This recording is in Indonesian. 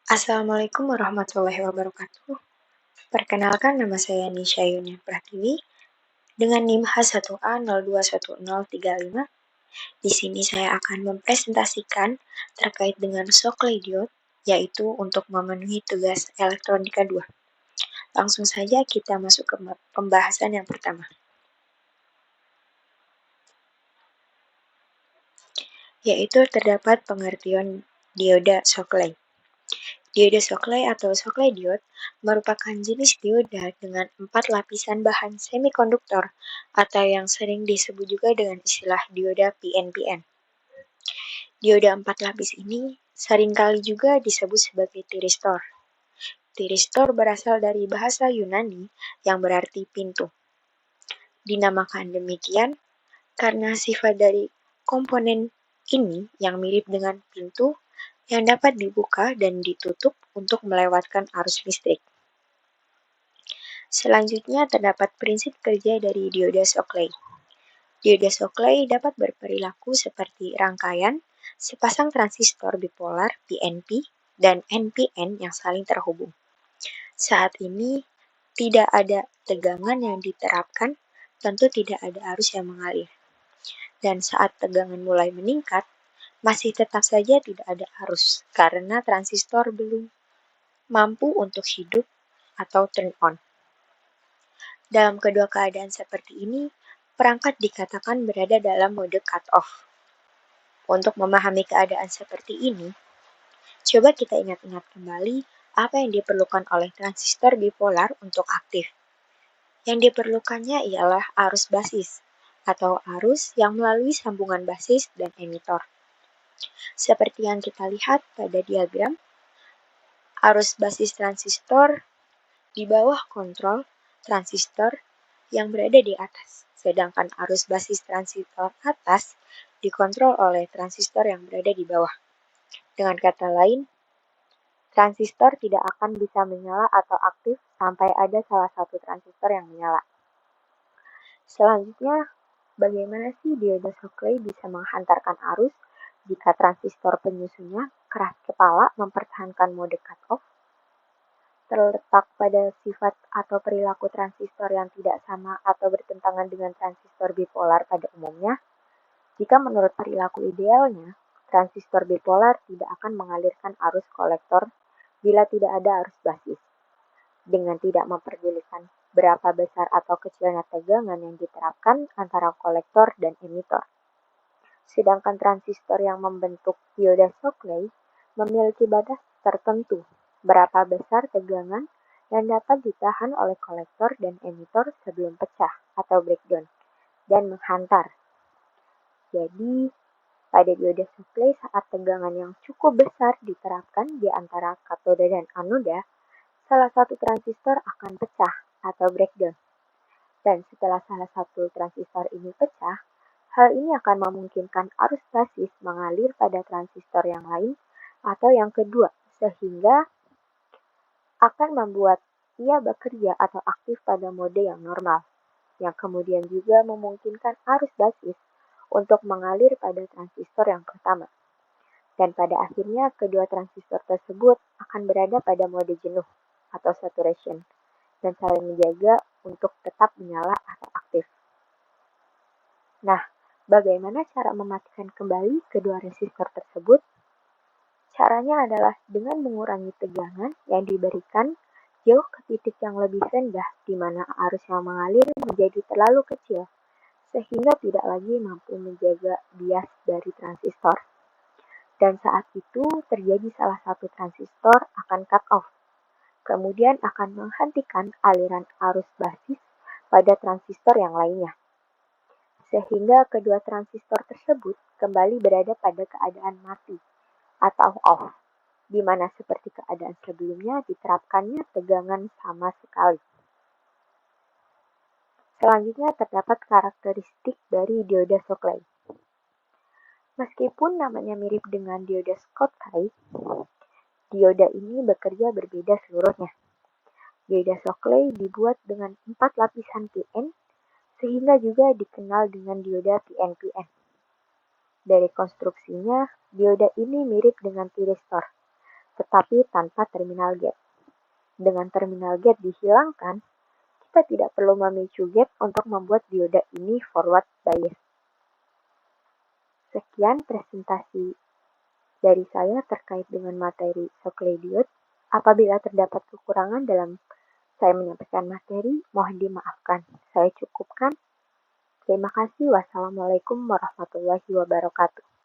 Assalamualaikum warahmatullahi wabarakatuh. Perkenalkan, nama saya Nisha Yunia Pratiwi dengan NIM H1A021035. Di sini saya akan mempresentasikan terkait dengan Shockley diode, yaitu untuk memenuhi tugas elektronika 2. Langsung saja kita masuk ke pembahasan yang pertama, yaitu terdapat pengertian dioda Shockley. Dioda Shockley atau Shockley diode merupakan jenis dioda dengan 4 lapisan bahan semikonduktor atau yang sering disebut juga dengan istilah dioda PNPN. Dioda 4 lapis ini seringkali juga disebut sebagai tiristor. Tiristor berasal dari bahasa Yunani yang berarti pintu. Dinamakan demikian karena sifat dari komponen ini yang mirip dengan pintu yang dapat dibuka dan ditutup untuk melewatkan arus listrik. Selanjutnya terdapat prinsip kerja dari dioda Shockley. Dioda Shockley dapat berperilaku seperti rangkaian sepasang transistor bipolar PNP dan NPN yang saling terhubung. Saat ini tidak ada tegangan yang diterapkan, tentu tidak ada arus yang mengalir. Dan saat tegangan mulai meningkat, masih tetap saja tidak ada arus karena transistor belum mampu untuk hidup atau turn on. Dalam kedua keadaan seperti ini, perangkat dikatakan berada dalam mode cut-off. Untuk memahami keadaan seperti ini, coba kita ingat-ingat kembali apa yang diperlukan oleh transistor bipolar untuk aktif. Yang diperlukannya ialah arus basis, atau arus yang melalui sambungan basis dan emitor. Seperti yang kita lihat pada diagram, arus basis transistor di bawah kontrol transistor yang berada di atas, sedangkan arus basis transistor atas dikontrol oleh transistor yang berada di bawah. Dengan kata lain, transistor tidak akan bisa menyala atau aktif sampai ada salah satu transistor yang menyala. Selanjutnya, bagaimana sih dioda Shockley bisa menghantarkan arus jika transistor penyusunnya keras kepala mempertahankan mode cut-off? Terletak pada sifat atau perilaku transistor yang tidak sama atau bertentangan dengan transistor bipolar pada umumnya. Jika menurut perilaku idealnya, transistor bipolar tidak akan mengalirkan arus kolektor bila tidak ada arus basis, dengan tidak memperdulikan berapa besar atau kecilnya tegangan yang diterapkan antara kolektor dan emitor. Sedangkan transistor yang membentuk dioda Shockley memiliki batas tertentu berapa besar tegangan yang dapat ditahan oleh kolektor dan emitor sebelum pecah atau breakdown dan menghantar. Jadi, pada dioda Shockley saat tegangan yang cukup besar diterapkan di antara katoda dan anoda, salah satu transistor akan pecah atau breakdown. Dan setelah salah satu transistor ini pecah, hal ini akan memungkinkan arus basis mengalir pada transistor yang lain atau yang kedua, sehingga akan membuat ia bekerja atau aktif pada mode yang normal, yang kemudian juga memungkinkan arus basis untuk mengalir pada transistor yang pertama. Dan pada akhirnya kedua transistor tersebut akan berada pada mode jenuh atau saturation dan saling menjaga untuk tetap menyala atau aktif. Nah, bagaimana cara mematikan kembali kedua resistor tersebut? Caranya adalah dengan mengurangi tegangan yang diberikan jauh ke titik yang lebih rendah di mana arus yang mengalir menjadi terlalu kecil sehingga tidak lagi mampu menjaga bias dari transistor. Dan saat itu terjadi salah satu transistor akan cut off, kemudian akan menghentikan aliran arus basis pada transistor yang lainnya. Sehingga kedua transistor tersebut kembali berada pada keadaan mati atau off, di mana seperti keadaan sebelumnya diterapkannya tegangan sama sekali. Selanjutnya terdapat karakteristik dari dioda Shockley. Meskipun namanya mirip dengan dioda Schottky, dioda ini bekerja berbeda seluruhnya. Dioda Shockley dibuat dengan 4 lapisan PN, sehingga juga dikenal dengan dioda PNPN. Dari konstruksinya, dioda ini mirip dengan tiristor, tetapi tanpa terminal gate. Dengan terminal gate dihilangkan, kita tidak perlu memicu gate untuk membuat dioda ini forward bias. Sekian presentasi dari saya terkait dengan materi Shockley diode. Apabila terdapat kekurangan dalam saya menyampaikan materi, mohon dimaafkan. Saya cukupkan. Terima kasih. Wassalamualaikum warahmatullahi wabarakatuh.